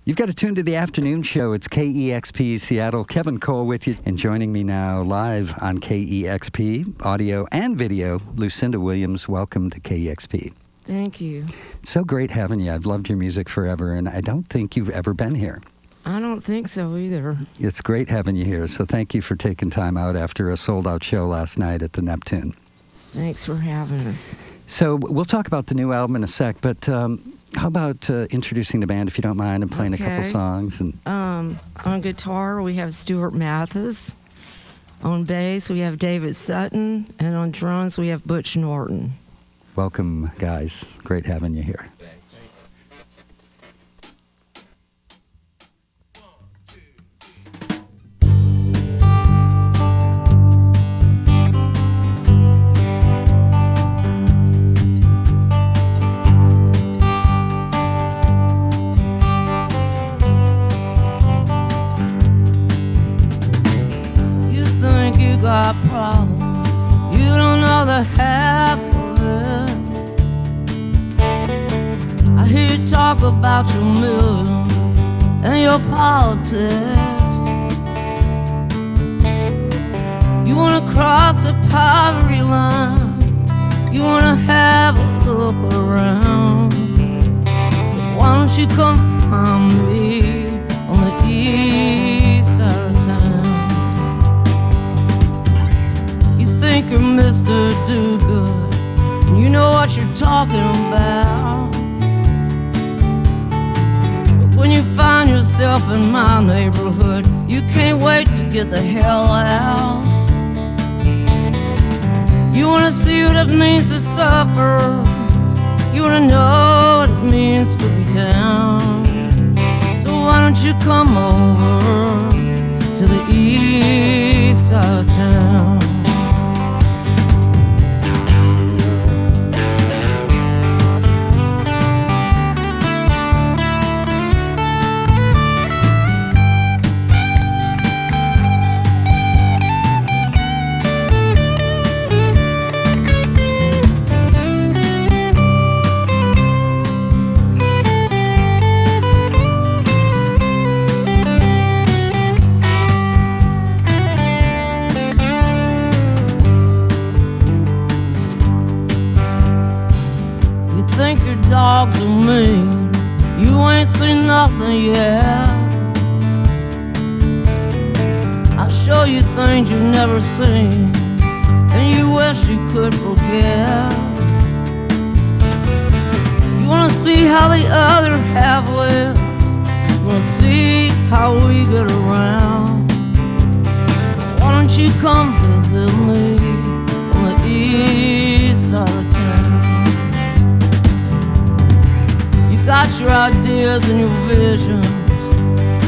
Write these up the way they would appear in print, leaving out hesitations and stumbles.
You've got to tune to the afternoon show. It's KEXP Seattle. Kevin Cole with you. And joining me now live on KEXP, audio and video, Lucinda Williams. Welcome to KEXP. Thank you. It's so great having you. I've loved your music forever, and I don't think you've ever been here. I don't think so either. It's great having you here. So thank you for taking time out after a sold-out show last night at the Neptune. Thanks for having us. So we'll talk about the new album in a sec, but how about introducing the band, if you don't mind, and playing a couple songs? And on guitar, we have Stuart Mathis. On bass, we have David Sutton. And on drums, we have Butch Norton. Welcome, guys. Great having you here. Problems, you don't know the half of it. I hear you talk about your millions and your politics. You wanna cross the poverty line, you wanna have a look around. So why don't you come find me on the east side of town? Think you're Mr. Do-Good, and you know what you're talking about. But when you find yourself in my neighborhood, you can't wait to get the hell out. You wanna see what it means to suffer, you wanna know what it means to be down. So why don't you come over to the east side of town? Dogs are mean, you ain't seen nothing yet. I'll show you things you've never seen, and you wish you could forget. You wanna see how the other half lives, you wanna see how we get around. Why don't you come visit me on the east side of town? Got your ideas and your visions,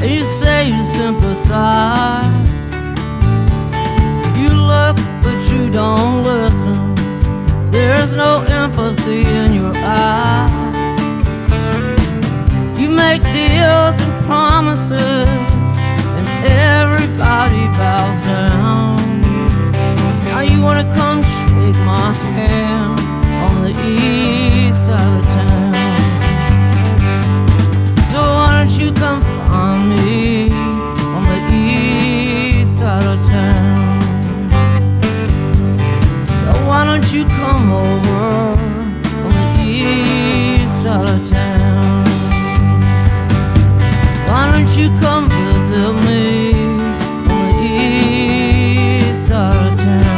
and you say you sympathize. You look, but you don't listen. There's no empathy in your eyes. You make deals and promises, and everybody bows down. Now you wanna come shake my hand on the east side of town. Why don't you come find me on the east side of town? Why don't you come over on the east side of town? Why don't you come visit me on the east side of town?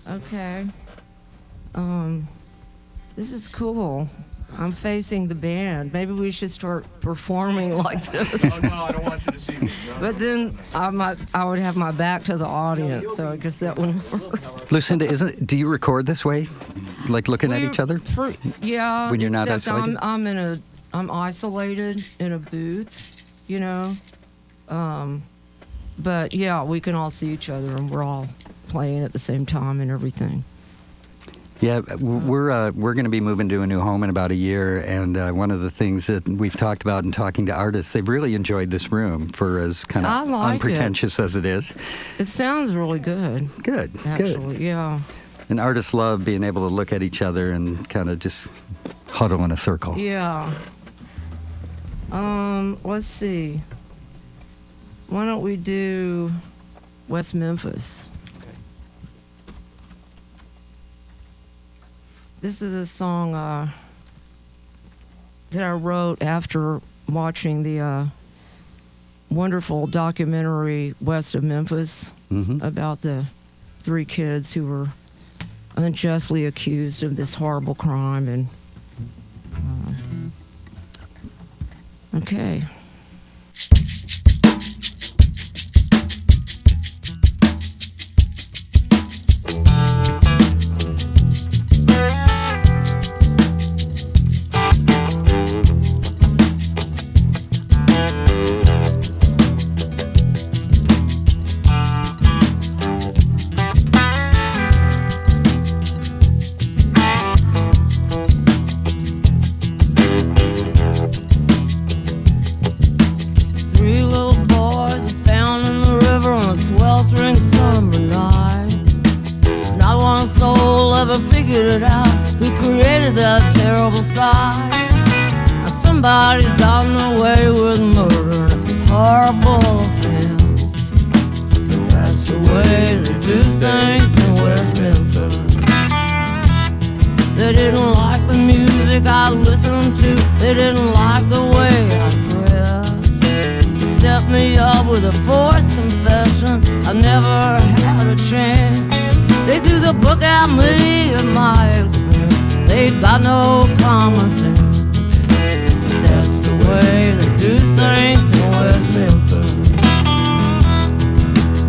Okay. This is cool. I'm facing the band. Maybe we should start performing like this. Oh, no, I don't want you to see me. No. But then I would have my back to the audience, so I guess that wouldn't work. Lucinda, do you record this way? Like looking at each other? Yeah. When you're not except isolated? I'm isolated in a booth, you know. But yeah, we can all see each other and we're all playing at the same time and everything. Yeah, we're going to be moving to a new home in about a year, and one of the things that we've talked about in talking to artists, they've really enjoyed this room for as kind of unpretentious as it is. It sounds really good. Good, actually, good. Yeah. And artists love being able to look at each other and kind of just huddle in a circle. Yeah. Let's see. Why don't we do West Memphis? This is a song that I wrote after watching the wonderful documentary West of Memphis about the 3 kids who were unjustly accused of this horrible crime. And okay. Somebody's gotten away with murder and horrible offense. That's the way they do things in West Memphis. They didn't like the music I listened to. They didn't like the way I dressed. They set me up with a forced confession. I never had a chance. They threw the book at me at my expense. They got no common sense. That's the way they do things in West Memphis.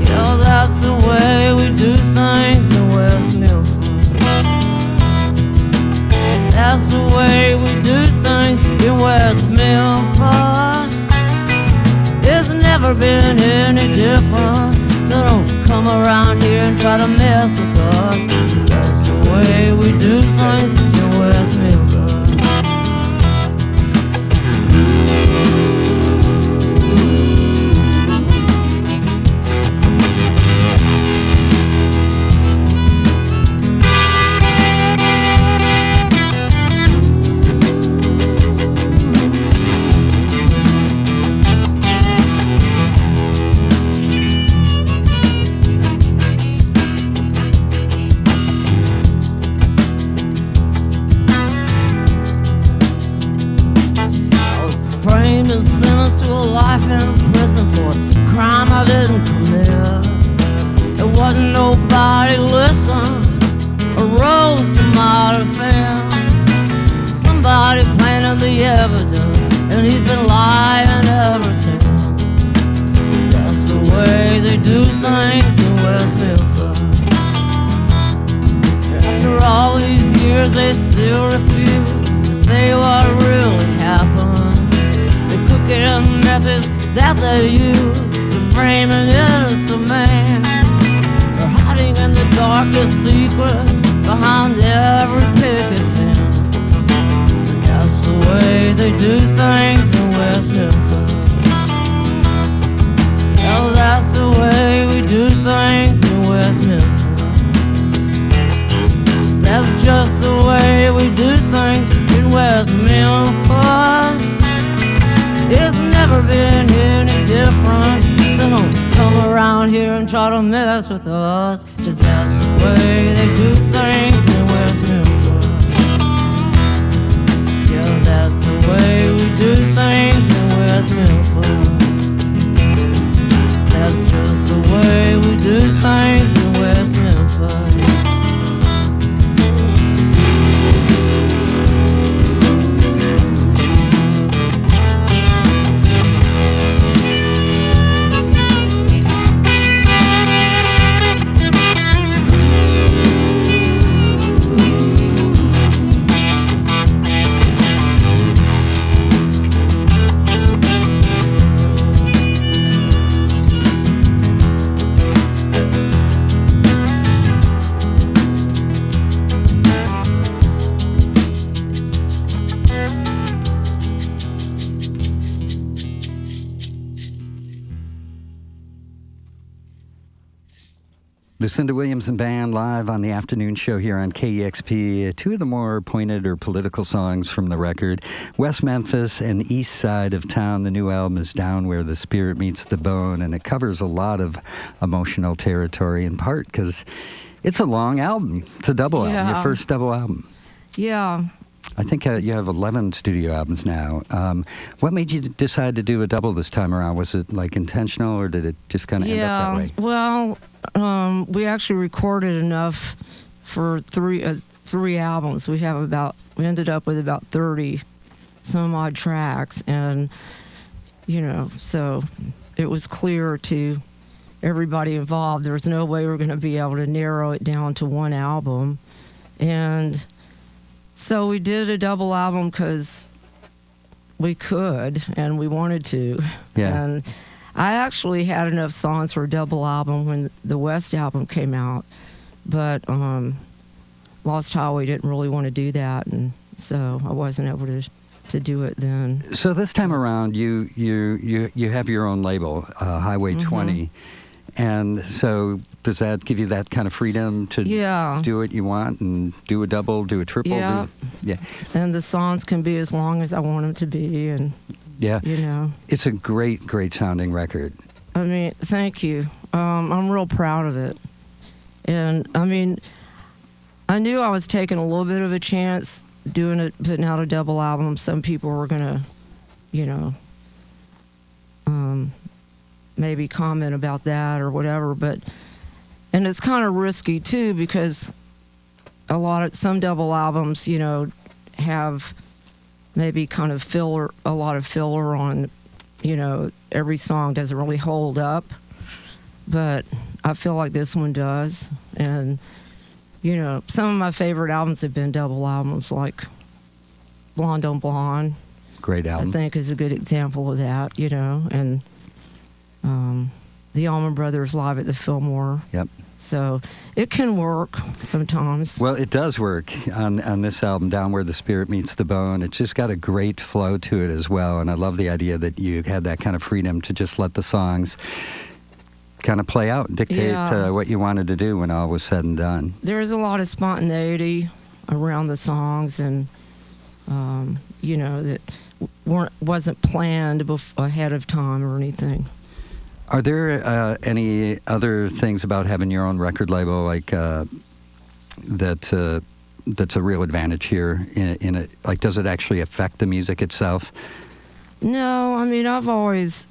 Yeah, that's the way we do things in West Memphis. That's the way we do things in West Memphis. It's never been any different. So don't come around here and try to mess with us. 'Cause that's the way we do things in West Memphis. In prison for a crime I didn't commit. There wasn't nobody listen or rose to my defense. Somebody planted the evidence and he's been lying ever since. That's the way they do things in West Memphis. After all these years they still refuse to say what really happened. Cooking and methods that they use to frame an innocent man. They're hiding in the darkest secrets behind every picket fence. That's the way they do things in West Memphis. Yeah, that's the way we do things in West Memphis. That's just the way we do things in West Memphis. It's never been any different. So don't come around here and try to mess with us. 'Cause that's the way they do things in West Memphis. Yeah, that's the way we do things in West Memphis. That's just the way we do things in West Memphis. Lucinda Williams and Band live on the afternoon show here on KEXP. Two of the more pointed or political songs from the record, West Memphis and East Side of Town. The new album is Down Where the Spirit Meets the Bone, and it covers a lot of emotional territory, in part because it's a long album. It's a double album, your first double album. Yeah. I think you have 11 studio albums now. What made you decide to do a double this time around? Was it like intentional, or did it just kind of end up that way? Well, we actually recorded enough for three albums. We ended up with about 30 some odd tracks, and so it was clear to everybody involved there was no way we were going to be able to narrow it down to one album, and so we did a double album because we could and we wanted to. Yeah. And I actually had enough songs for a double album when the West album came out, but Lost Highway didn't really want to do that, and so I wasn't able to do it then. So this time around, you have your own label, Highway 20, and so does that give you that kind of freedom to do what you want and do a double, do a triple? Yeah. And the songs can be as long as I want them to be, and it's a great sounding record. I mean, thank you. I'm real proud of it, and I mean, I knew I was taking a little bit of a chance putting out a double album. Some people were gonna, maybe comment about that or whatever, and it's kind of risky too, because some double albums, have maybe kind of a lot of filler on, every song doesn't really hold up, but I feel like this one does. And some of my favorite albums have been double albums, like Blonde on Blonde. Great album. I think is a good example of that, and the Allman Brothers live at the Wilmore. Yep. So it can work sometimes. Well, it does work on this album, Down Where the Spirit Meets the Bone. It's just got a great flow to it as well, and I love the idea that you had that kind of freedom to just let the songs kind of play out, dictate what you wanted to do when all was said and done. There's a lot of spontaneity around the songs, and that wasn't planned ahead of time or anything. Are there any other things about having your own record label, like that's a real advantage here? In it, like, does it actually affect the music itself? No, I mean, I've always,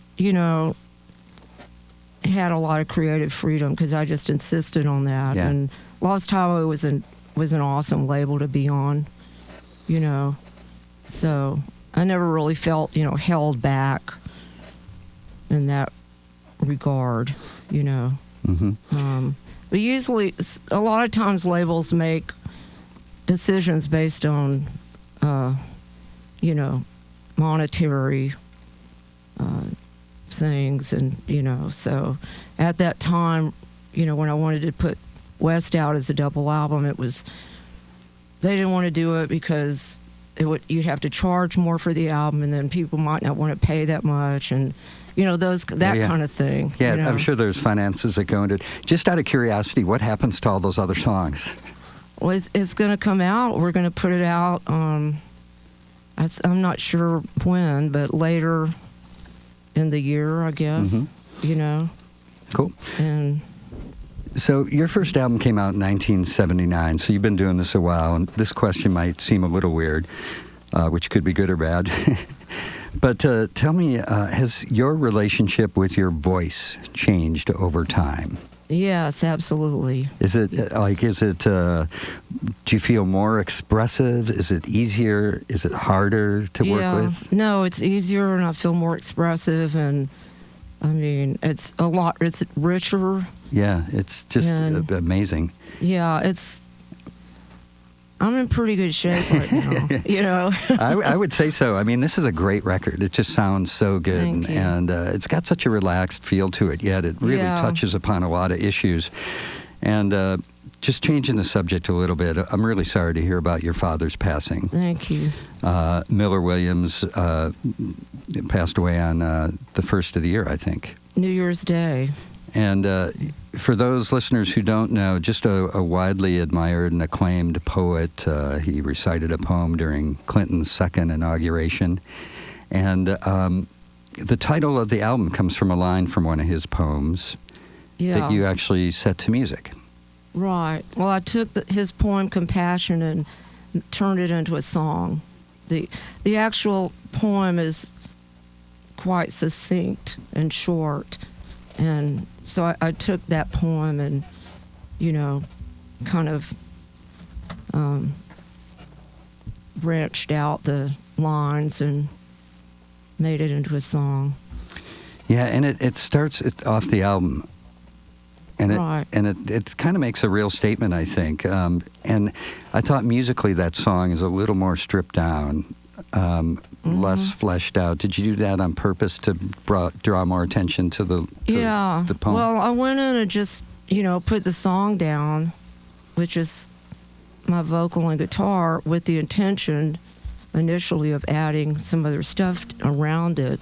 had a lot of creative freedom because I just insisted on that. Yeah. And Lost Highway was an awesome label to be on, So I never really felt, held back in that regard, But usually, a lot of times labels make decisions based on, monetary things, and so at that time, when I wanted to put West out as a double album, they didn't want to do it because you'd have to charge more for the album, and then people might not want to pay that much, and kind of thing. Yeah, I'm sure there's finances that go into it. Just out of curiosity, what happens to all those other songs? Well, it's going to come out. We're going to put it out. I'm not sure when, but later in the year, I guess. Cool. And so your first album came out in 1979, so you've been doing this a while, and this question might seem a little weird, which could be good or bad. But tell me, has your relationship with your voice changed over time? Yes, absolutely. Is it, do you feel more expressive? Is it easier? Is it harder to work with? No, it's easier, and I feel more expressive, and I mean, it's richer. Yeah, it's just amazing. Yeah, I'm in pretty good shape right now, I would say so. I mean, this is a great record. It just sounds so good, and it's got such a relaxed feel to it, yet it really touches upon a lot of issues. And just changing the subject a little bit, I'm really sorry to hear about your father's passing. Thank you. Miller Williams passed away on the first of the year, I think. New Year's Day. And for those listeners who don't know, just a widely admired and acclaimed poet. He recited a poem during Clinton's second inauguration. And the title of the album comes from a line from one of his poems that you actually set to music. Right. Well, I took his poem Compassion and turned it into a song. The actual poem is quite succinct and short. And so I took that poem and, kind of branched out the lines and made it into a song. Yeah, and it starts off the album. And right. it kind of makes a real statement, I think. And I thought musically that song is a little more stripped down, less fleshed out. Did you do that on purpose to draw more attention to the poem? Well, I went in and just, put the song down, which is my vocal and guitar, with the intention initially of adding some other stuff around it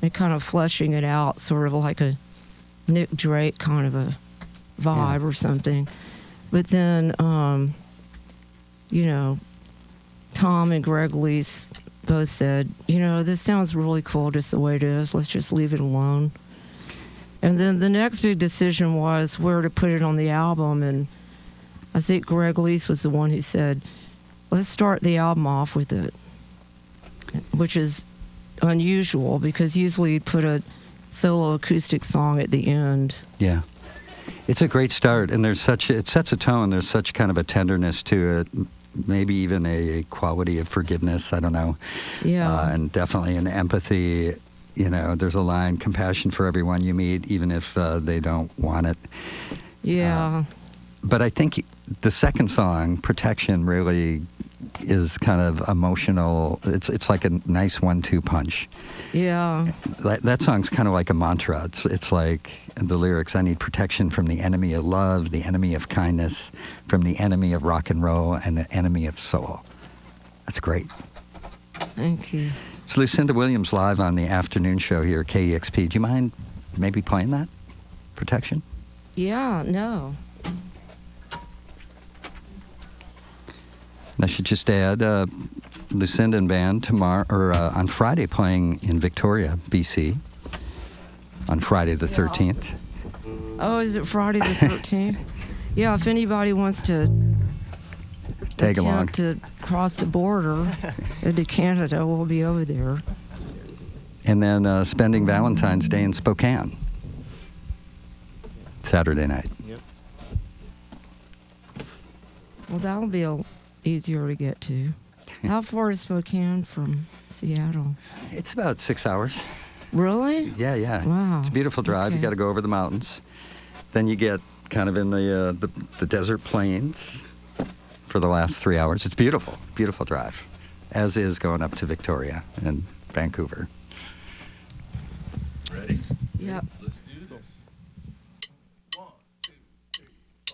and kind of fleshing it out, sort of like a Nick Drake kind of a vibe or something. But then, Tom and Greg Lease both said, this sounds really cool just the way it is. Let's just leave it alone. And then the next big decision was where to put it on the album. And I think Greg Lease was the one who said, let's start the album off with it, which is unusual because usually you'd put a solo acoustic song at the end. Yeah. It's a great start, and it sets a tone. There's such kind of a tenderness to it, maybe even a quality of forgiveness, I don't know. Yeah. And definitely an empathy. There's a line, compassion for everyone you meet, even if they don't want it. Yeah. But I think the second song, Protection, really is kind of emotional. It's like a nice 1-2 punch. Yeah. That song's kind of like a mantra. It's like the lyrics, I need protection from the enemy of love, the enemy of kindness, from the enemy of rock and roll, and the enemy of soul. That's great. Thank you. It's Lucinda Williams live on the afternoon show here at KEXP. Do you mind maybe playing that? Protection? Yeah, no. I should just add, Lucinda and band on Friday playing in Victoria, BC, on Friday the 13th. Oh, is it Friday the 13th? Yeah, if anybody wants to tag along to cross the border into Canada, we'll be over there. And then spending Valentine's Day in Spokane, Saturday night. Yep. Well, that'll be easier to get to. How far is Spokane from Seattle? It's about 6 hours. Really? Yeah. Wow. It's a beautiful drive. Okay. You got to go over the mountains. Then you get kind of in the desert plains for the last 3 hours. It's beautiful, beautiful drive, as is going up to Victoria and Vancouver. Ready? Yep. Let's do this. 1, 2, 3, 4.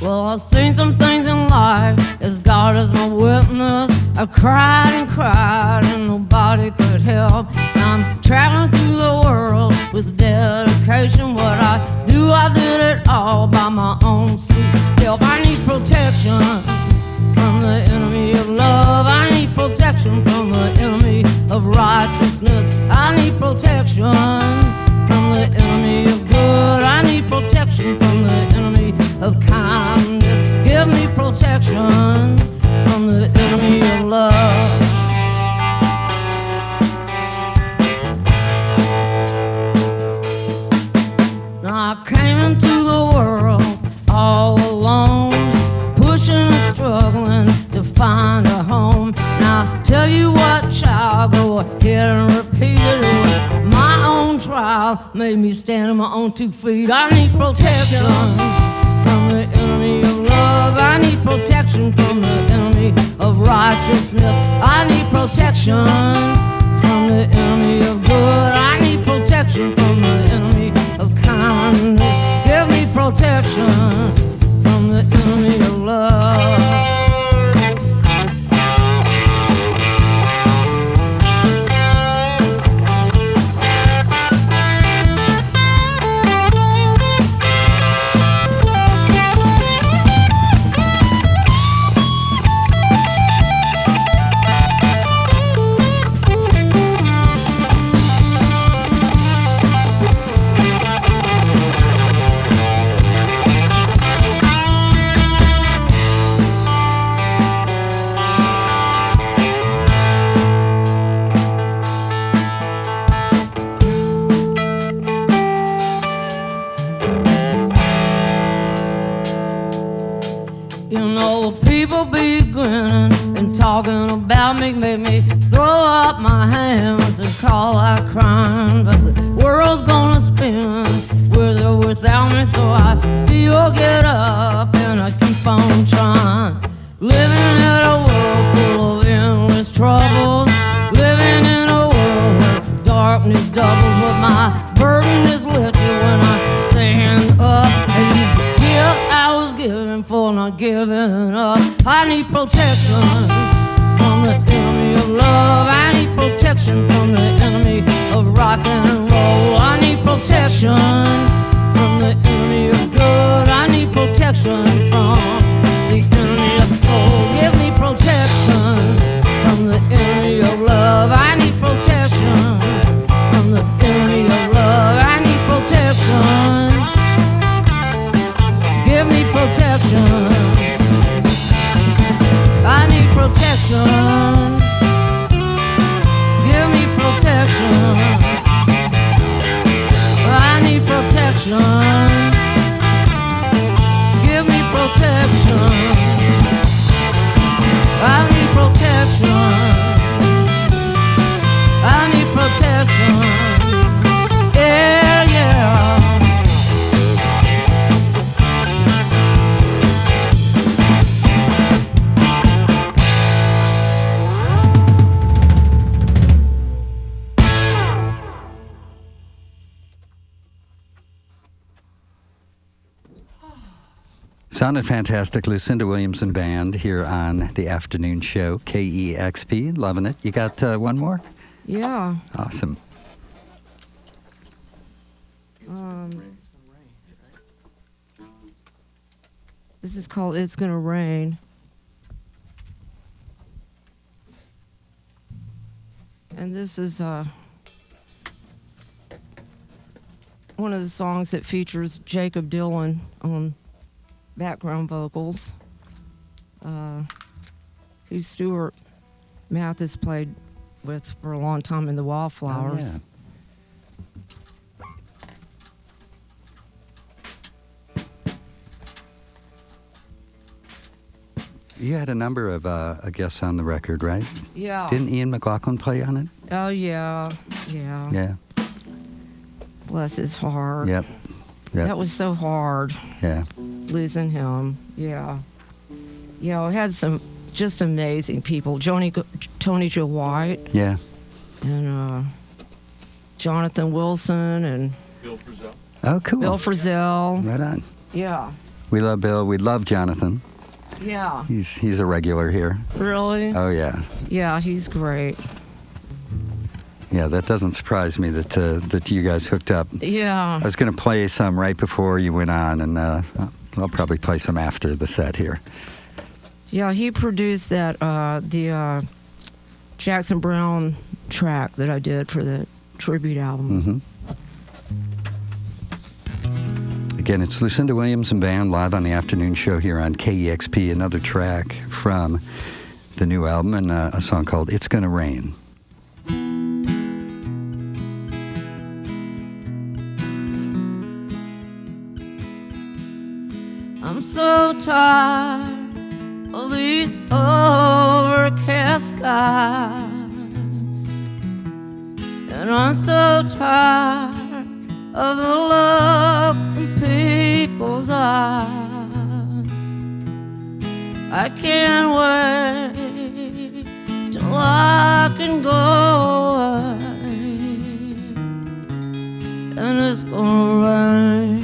Well, I've seen some things in life, as God is my witness. I cried and cried and nobody could help. I'm traveling through the world with dedication. What I do, I did it all by my own sweet self. I need protection from the enemy of love. I need protection from the enemy of righteousness. I need protection from the enemy of good. I need protection from the enemy of kindness. Give me protection from the enemy of love. Now I came into the world all alone, pushing and struggling to find a home. Now I tell you what, child, go ahead and repeat it. It was my own trial made me stand on my own 2 feet. I need protection from the enemy of love. I need protection from the enemy of righteousness. I need protection from protection from the enemy of love. Talking about me made me throw up my hands and call out crying. But the world's gonna spin with or without me, so I still get up and I keep on trying. Living in a world full of endless troubles, living in a world where darkness doubles, but my burden is lifted when I stand up and use the gift I was given for not giving up. I need protection from the enemy of love. I need protection from the enemy of rock and roll. I need protection from the enemy of good. I need protection from the enemy of soul. Give me protection from the enemy of love. I need protection from the enemy of love. I need protection. Give me protection. I need protection. Give me protection. I need protection. Give me protection. I need protection. I need protection. Yeah, yeah. Sounded fantastic. Lucinda Williamson Band here on the afternoon show, KEXP. Loving it. You got one more? Yeah. Awesome. This is called It's Gonna Rain. And this is one of the songs that features Jacob Dylan on background vocals, who Stuart Mathis played with for a long time in the Wildflowers. Oh, yeah. You had a number of guests on the record, right? Yeah. Didn't Ian McLaughlin play on it? Oh, yeah. Yeah. Yeah. Bless his heart. Yep. That was so hard. Yeah. Losing him. Yeah. Yeah, we had some just amazing people. Tony Joe White. Yeah. And Jonathan Wilson and Bill Frisell. Oh, cool. Bill Frisell. Right on. Yeah. We love Bill. We love Jonathan. Yeah. He's a regular here. Really? Oh, yeah. Yeah, he's great. Yeah, that doesn't surprise me that you guys hooked up. Yeah. I was going to play some right before you went on, and I'll probably play some after the set here. Yeah, he produced that the Jackson Browne track that I did for the tribute album. Mm-hmm. Again, it's Lucinda Williamson Band live on the afternoon show here on KEXP. Another track from the new album and a song called It's Gonna Rain. I'm so tired of these overcast skies, and I'm so tired of the looks in people's eyes. I can't wait till I can go away, and it's gonna rain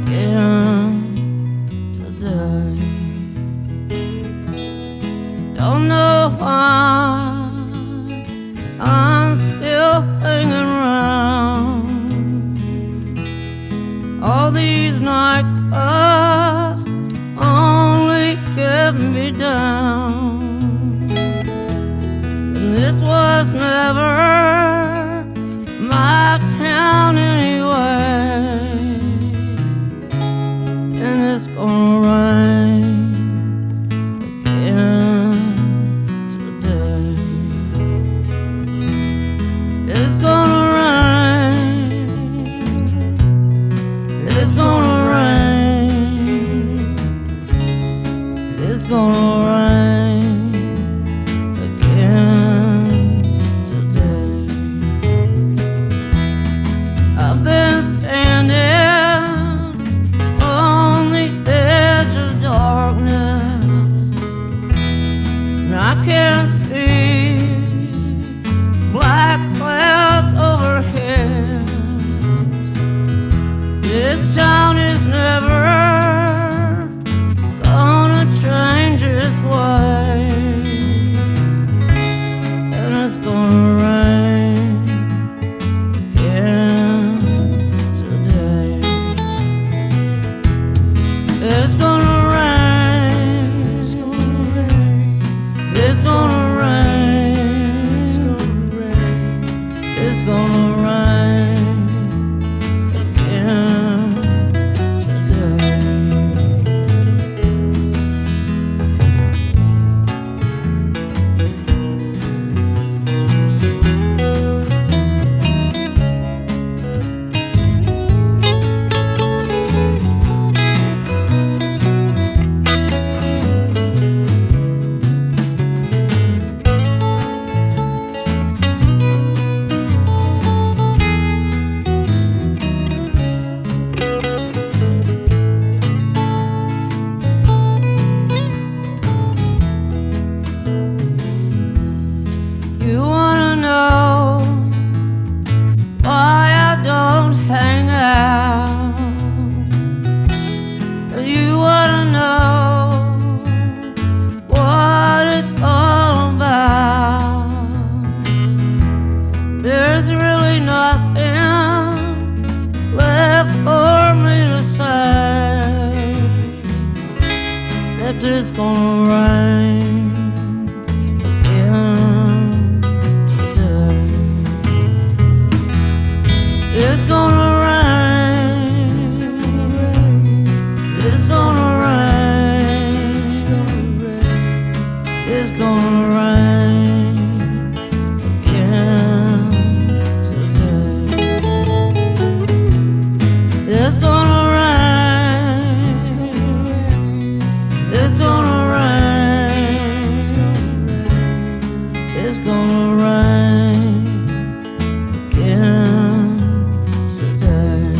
again. I'm still hanging around. All these nightclubs only get me down. And this was never my town anyway. And it's gonna rain again today. It's gonna rain. It's gonna rain. It's gonna rain again today. I've been standing on the edge of darkness, and I can't see black clouds overhead. This town is never gonna change its ways, and it's gonna rain again today. It's gonna rain. It's gonna rain. It's gonna rain. It's gonna rain. It's gonna rain again today. You wanna know why I don't hang out? You wanna know what it's all about? There's really nothing left for me to say, except it's gonna rain again today. It's gonna rain. It's gonna rain. It's gonna rain again today. It's gonna rain. It's gonna rain. It's gonna rain again today.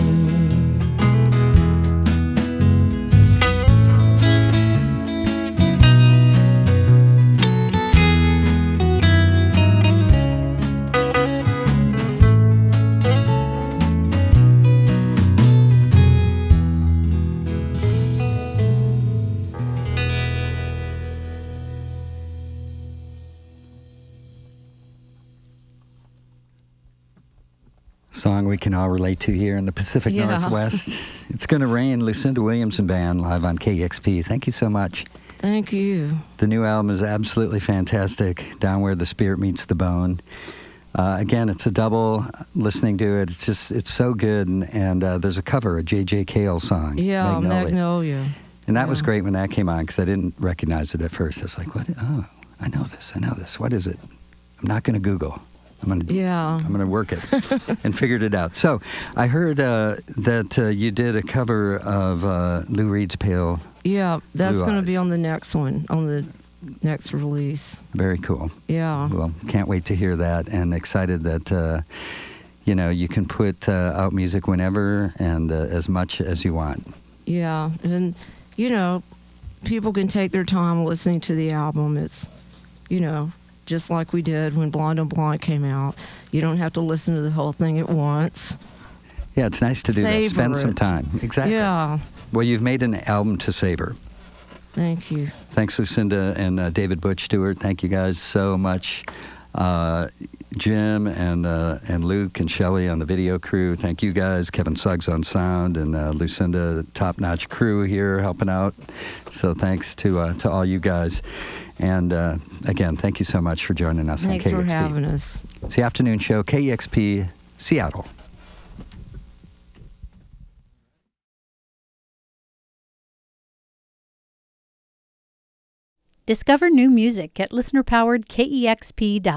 Song we can all relate to here in the Pacific Yeah. Northwest. It's Gonna Rain, Lucinda Williams and Band, live on KEXP. Thank you so much. Thank you. The new album is absolutely fantastic, Down Where the Spirit Meets the Bone. Again, it's a double. Listening to it, it's so good. And there's a cover, a J.J. Cale song. Yeah, Magnolia. And that was Yeah. great when that came on, because I didn't recognize it at first. I was like, what? Oh, I know this. What is it? I'm not going to Google. I'm gonna work it, and figured it out. So I heard that you did a cover of Lou Reed's Pale. Yeah, that's Blue going to be Eyes. on the next one, on the next release. Very cool. Yeah. Well, can't wait to hear that, and excited that you can put out music whenever and as much as you want. Yeah, and people can take their time listening to the album. It's just like we did when Blonde on Blonde came out. You don't have to listen to the whole thing at once. Yeah, it's nice to do Savor that. Spend some it. time. Exactly. Yeah. Well, you've made an album to savor. Thank you. Thanks, Lucinda and David Butch Stewart. Thank you guys so much. Jim and Luke and Shelly on the video crew. Thank you guys. Kevin Suggs on sound, and Lucinda, top-notch crew here helping out. So thanks to all you guys. And again, thank you so much for joining us on KEXP. Thanks for having us. It's the afternoon show, KEXP, Seattle. Discover new music at listener-powered KEXP.org.